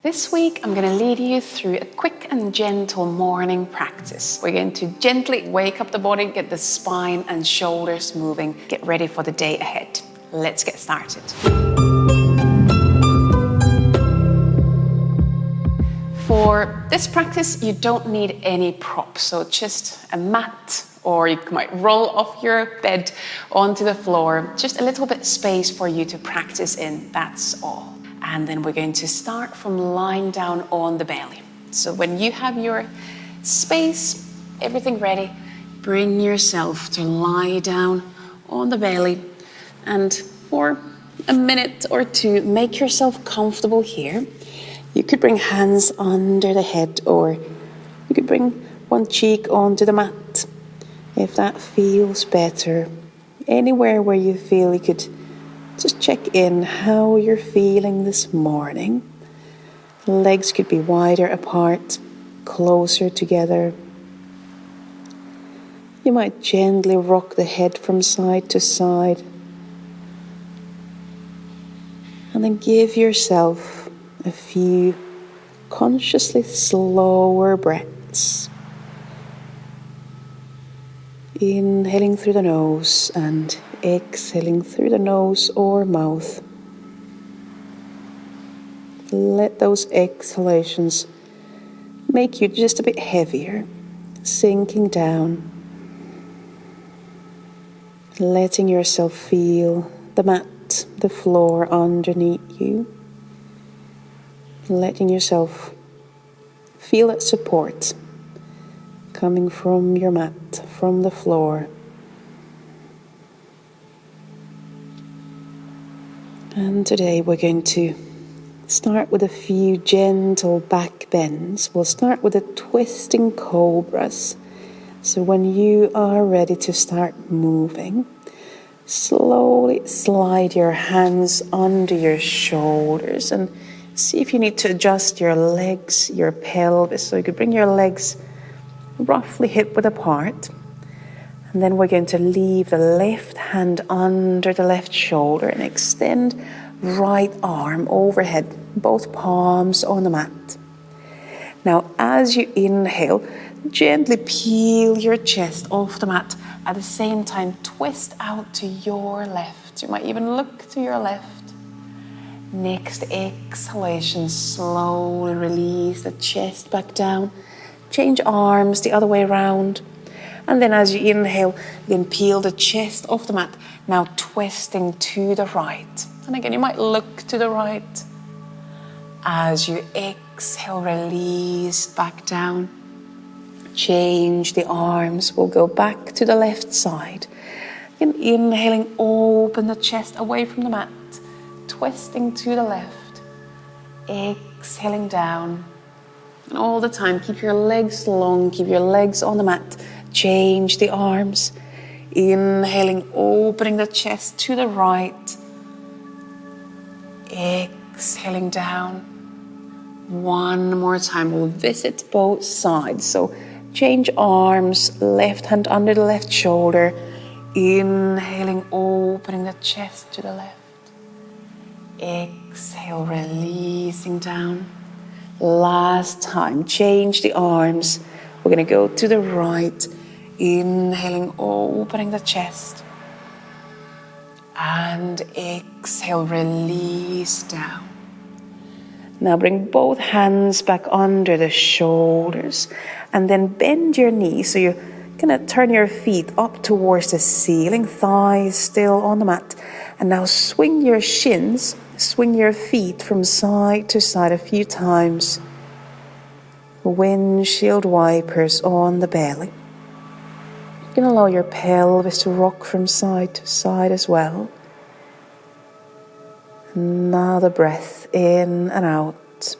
This week, I'm going to lead you through a quick and gentle morning practice. We're going to gently wake up the body, get the spine and shoulders moving, get ready for the day ahead. Let's get started. For this practice, you don't need any props, so just a mat, or you might roll off your bed onto the floor. Just a little bit space for you to practice in, that's all. And then we're going to start from lying down on the belly. So when you have your space, everything ready, bring yourself to lie down on the belly. And for a minute or two, make yourself comfortable here. You could bring hands under the head, or you could bring one cheek onto the mat, if that feels better. Anywhere where you feel you could just check in how you're feeling this morning. Legs could be wider apart, closer together. You might gently rock the head from side to side. And then give yourself a few consciously slower breaths. Inhaling through the nose and exhaling through the nose or mouth. Let those exhalations make you just a bit heavier, sinking down. Letting yourself feel the mat, the floor underneath you. Letting yourself feel that support coming from your mat, from the floor. And today we're going to start with a few gentle back bends. We'll start with the Twisting Cobras. So when you are ready to start moving, slowly slide your hands under your shoulders and see if you need to adjust your legs, your pelvis. So you could bring your legs roughly hip-width apart. And then we're going to leave the left hand under the left shoulder and extend right arm overhead, both palms on the mat. Now, as you inhale, gently peel your chest off the mat. At the same time, twist out to your left. You might even look to your left. Next exhalation, slowly release the chest back down. Change arms the other way around. And then as you inhale, then peel the chest off the mat. Now twisting to the right. And again, you might look to the right. As you exhale, release back down. Change the arms. We'll go back to the left side. And inhaling, open the chest away from the mat. Twisting to the left. Exhaling down. And all the time, keep your legs long, keep your legs on the mat. Change the arms. Inhaling, opening the chest to the right. Exhaling down. One more time, we'll visit both sides. So change arms, left hand under the left shoulder. Inhaling, opening the chest to the left. Exhale, releasing down. Last time, change the arms. We're going to go to the right. Inhaling, opening the chest. And exhale, release down. Now bring both hands back under the shoulders. And then bend your knees. So you're going to turn your feet up towards the ceiling. Thighs still on the mat. And now swing your shins. Swing your feet from side to side a few times. Windshield wipers on the belly. You can allow your pelvis to rock from side to side as well. Another breath in and out.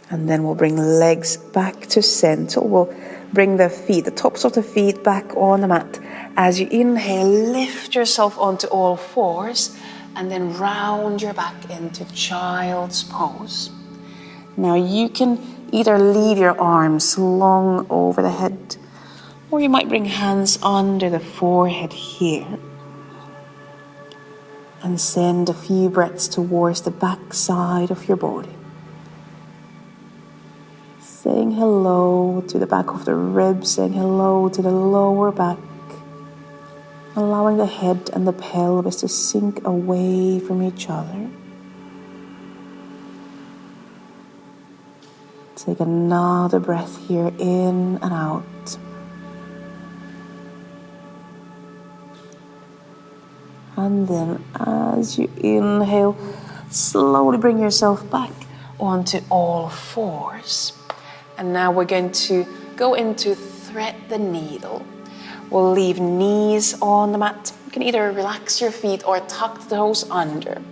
And then we'll bring legs back to center. We'll bring the feet, the tops of the feet back on the mat. As you inhale, lift yourself onto all fours and then round your back into child's pose. Now you can either leave your arms long over the head, or you might bring hands under the forehead here. And send a few breaths towards the back side of your body. Saying hello to the back of the ribs, saying hello to the lower back. Allowing the head and the pelvis to sink away from each other. Take another breath here, in and out. And then as you inhale, slowly bring yourself back onto all fours. And now we're going to go into thread the needle. We'll leave knees on the mat. You can either relax your feet or tuck the toes under.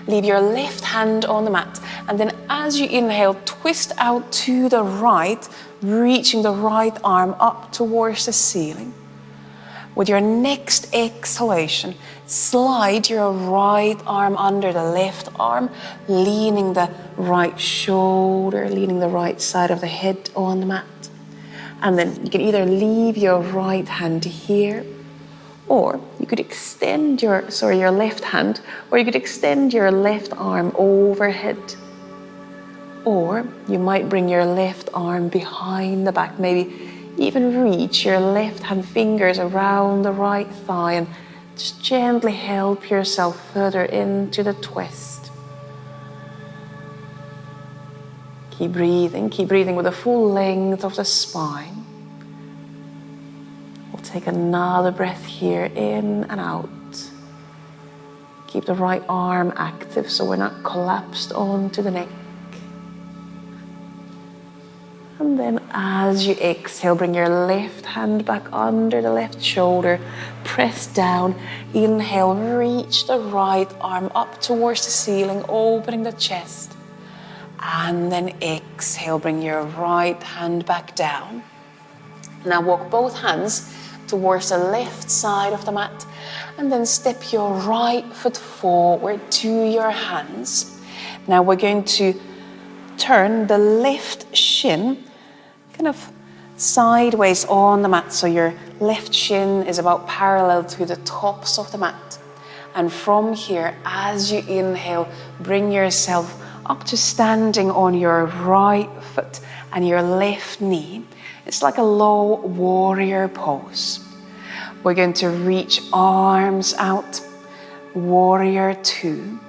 Leave your left hand on the mat. And then as you inhale, twist out to the right, reaching the right arm up towards the ceiling. With your next exhalation, slide your right arm under the left arm, leaning the right shoulder, leaning the right side of the head on the mat. And then you can either leave your right hand here, or you could extend your left hand, or you could extend your left arm overhead. Or you might bring your left arm behind the back, maybe even reach your left hand fingers around the right thigh and just gently help yourself further into the twist. Keep breathing with the full length of the spine. We'll take another breath here, in and out. Keep the right arm active so we're not collapsed onto the neck. And then as you exhale, bring your left hand back under the left shoulder, press down, inhale, reach the right arm up towards the ceiling, opening the chest. And then exhale, bring your right hand back down. Now walk both hands towards the left side of the mat, and then step your right foot forward to your hands. Now we're going to turn the left shin kind of sideways on the mat, so your left shin is about parallel to the tops of the mat. And from here, as you inhale, bring yourself up to standing on your right foot and your left knee. It's like a low warrior pose. We're going to reach arms out, warrior two.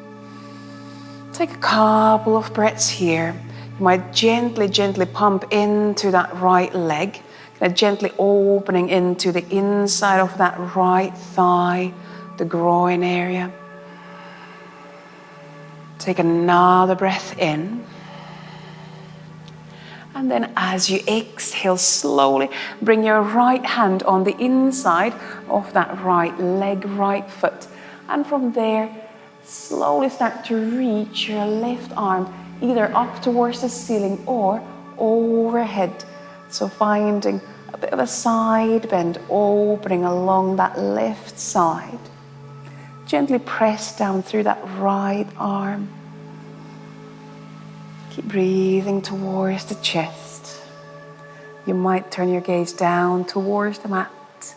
Take a couple of breaths here. You might gently pump into that right leg, kind of gently opening into the inside of that right thigh, the groin area. Take another breath in. And then as you exhale, slowly bring your right hand on the inside of that right leg, right foot. And from there, slowly start to reach your left arm either up towards the ceiling or overhead. So finding a bit of a side bend, opening along that left side. Gently press down through that right arm. Keep breathing towards the chest. You might turn your gaze down towards the mat.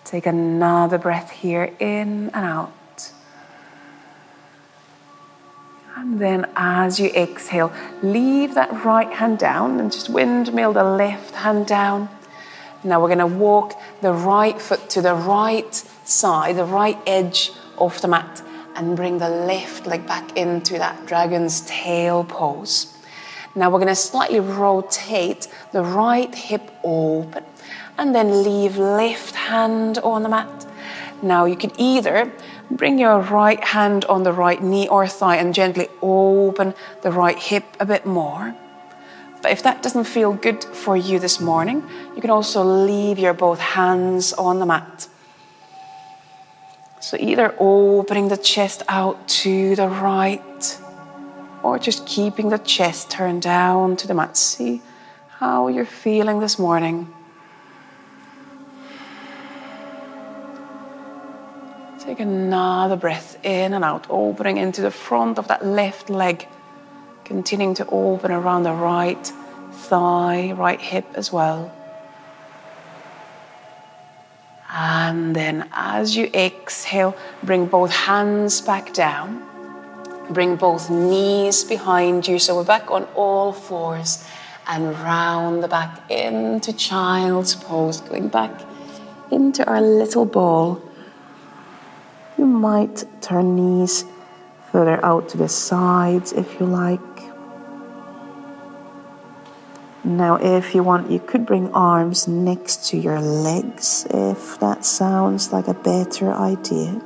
Take another breath here, in and out. And then as you exhale, leave that right hand down and just windmill the left hand down. Now we're going to walk the right foot to the right side, the right edge of the mat, and bring the left leg back into that dragon's tail pose. Now we're going to slightly rotate the right hip open and then leave left hand on the mat. Now you could either bring your right hand on the right knee or thigh and gently open the right hip a bit more. But if that doesn't feel good for you this morning, you can also leave your both hands on the mat. So either opening the chest out to the right or just keeping the chest turned down to the mat. See how you're feeling this morning. Take another breath in and out, opening into the front of that left leg, continuing to open around the right thigh, right hip as well. And then as you exhale, bring both hands back down. Bring both knees behind you. So we're back on all fours and round the back into child's pose. Going back into our little ball. You might turn knees further out to the sides if you like. Now, if you want, you could bring arms next to your legs if that sounds like a better idea.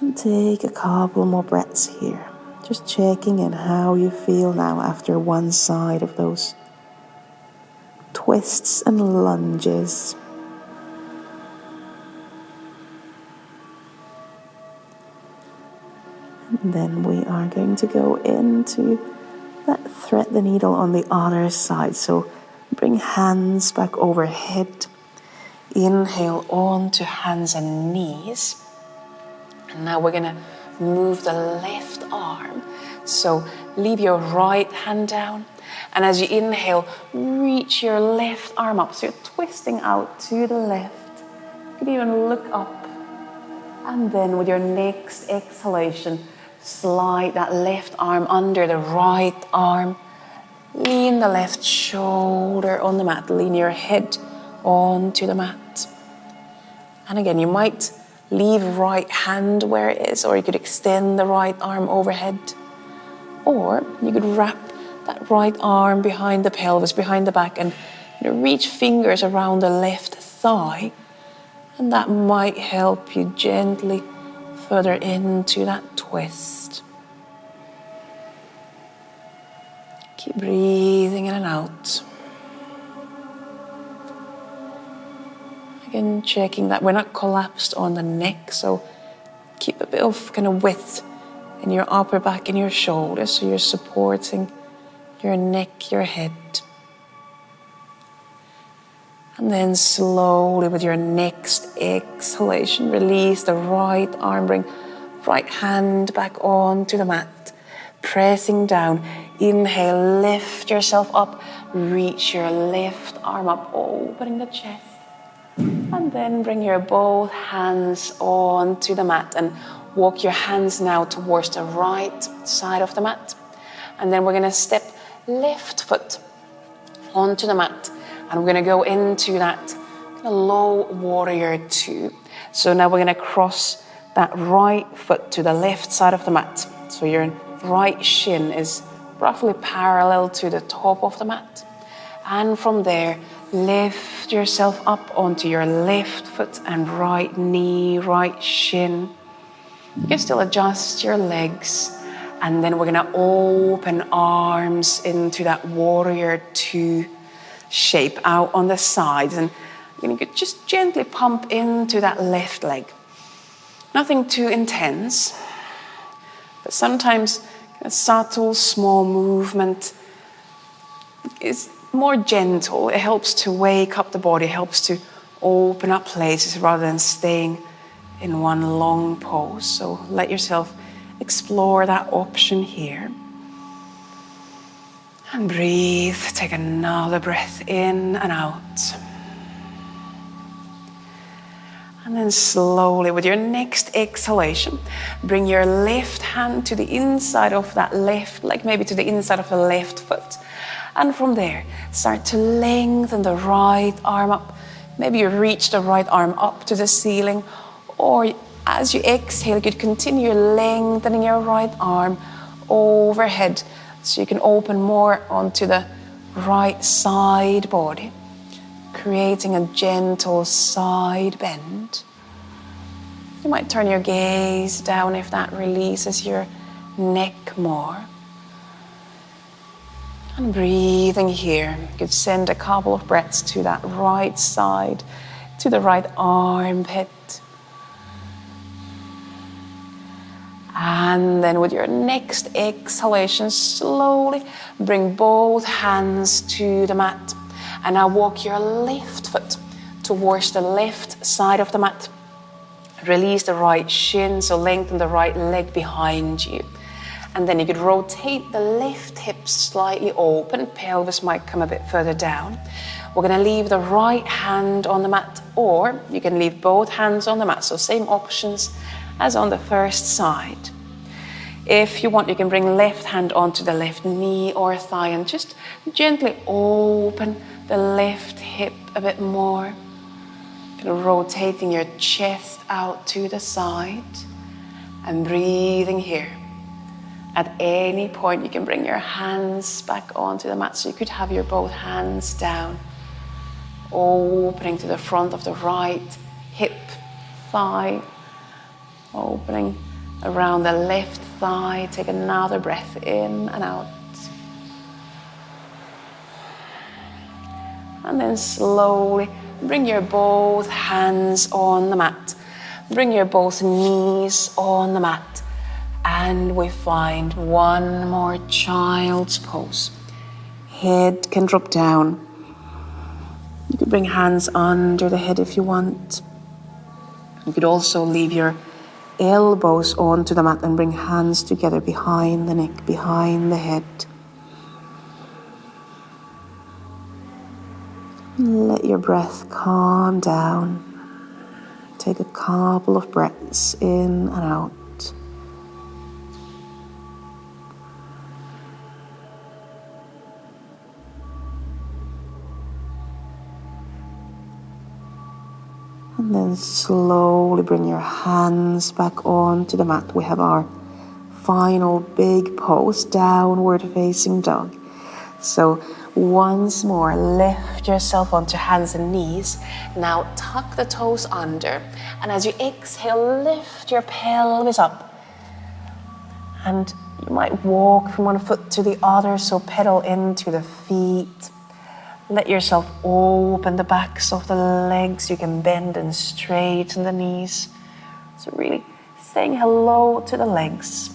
And take a couple more breaths here. Just checking in how you feel now after one side of those twists and lunges. And then we are going to go into that thread the needle on the other side. So bring hands back overhead. Inhale onto hands and knees. And now we're going to move the left arm. So leave your right hand down. And as you inhale, reach your left arm up. So you're twisting out to the left. You could even look up. And then with your next exhalation, slide that left arm under the right arm. Lean the left shoulder on the mat. Lean your head onto the mat. And again, you might leave right hand where it is, or you could extend the right arm overhead. Or you could wrap that right arm behind the pelvis, behind the back, and reach fingers around the left thigh. And that might help you gently further into that twist. Keep breathing in and out. Again, checking that we're not collapsed on the neck, so keep a bit of kind of width in your upper back and your shoulders, so you're supporting your neck, your head. And then slowly with your next exhalation, release the right arm, bring right hand back onto the mat, pressing down. Inhale, lift yourself up, reach your left arm up, opening the chest. And then bring your both hands onto the mat and walk your hands now towards the right side of the mat. And then we're going to step left foot onto the mat. And we're going to go into that low warrior two. So now we're going to cross that right foot to the left side of the mat. So your right shin is roughly parallel to the top of the mat. And from there, lift yourself up onto your left foot and right knee, right shin. You can still adjust your legs. And then we're going to open arms into that warrior two shape out on the sides. And you can just gently pump into that left leg. Nothing too intense, but sometimes a subtle, small movement is more gentle. It helps to wake up the body, helps to open up places rather than staying in one long pose. So let yourself explore that option here. And breathe. Take another breath in and out. And then slowly, with your next exhalation, bring your left hand to the inside of that left leg, maybe to the inside of the left foot. And from there, start to lengthen the right arm up. Maybe you reach the right arm up to the ceiling, or as you exhale, you could continue lengthening your right arm overhead so you can open more onto the right side body, creating a gentle side bend. You might turn your gaze down if that releases your neck more. And breathing here, you could send a couple of breaths to that right side, to the right armpit. And then with your next exhalation, slowly bring both hands to the mat. And now walk your left foot towards the left side of the mat. Release the right shin, so lengthen the right leg behind you. And then you could rotate the left hip slightly open. Pelvis might come a bit further down. We're going to leave the right hand on the mat, or you can leave both hands on the mat. So same options as on the first side. If you want, you can bring left hand onto the left knee or thigh and just gently open the left hip a bit more. Kind of rotating your chest out to the side and breathing here. At any point, you can bring your hands back onto the mat. So you could have your both hands down, opening to the front of the right hip, thigh, opening around the left thigh. Take another breath in and out. And then slowly bring your both hands on the mat. Bring your both knees on the mat. And we find one more child's pose. Head can drop down. You could bring hands under the head if you want. You could also leave your elbows onto the mat and bring hands together behind the neck, behind the head. Let your breath calm down. Take a couple of breaths in and out. And then slowly bring your hands back onto the mat. We have our final big pose, downward facing dog. So once more, lift yourself onto hands and knees. Now tuck the toes under. And as you exhale, lift your pelvis up. And you might walk from one foot to the other, so pedal into the feet. Let yourself open the backs of the legs. You can bend and straighten the knees. So really saying hello to the legs.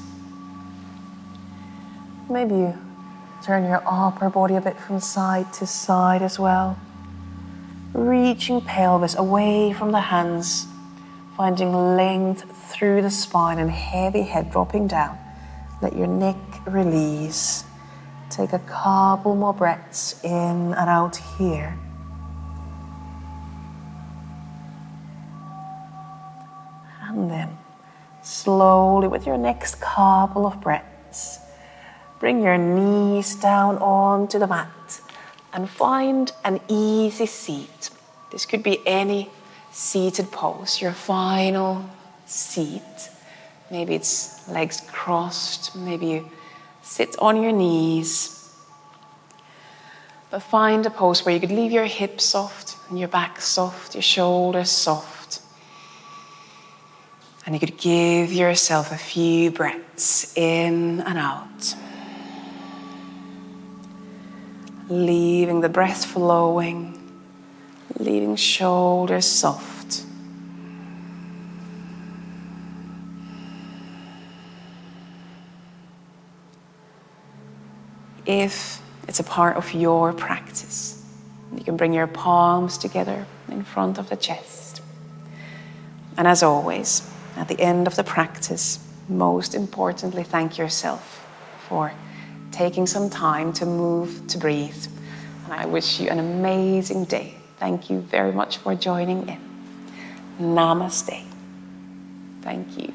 Maybe you turn your upper body a bit from side to side as well. Reaching pelvis away from the hands. Finding length through the spine and heavy head dropping down. Let your neck release. Take a couple more breaths in and out here. And then slowly with your next couple of breaths, bring your knees down onto the mat and find an easy seat. This could be any seated pose, your final seat. Maybe it's legs crossed, maybe you sit on your knees. But find a pose where you could leave your hips soft and your back soft, your shoulders soft. And you could give yourself a few breaths in and out. Leaving the breath flowing, leaving shoulders soft. If it's a part of your practice, you can bring your palms together in front of the chest. And as always, at the end of the practice, most importantly, thank yourself for taking some time to move, to breathe. And I wish you an amazing day. Thank you very much for joining in. Namaste. Thank you.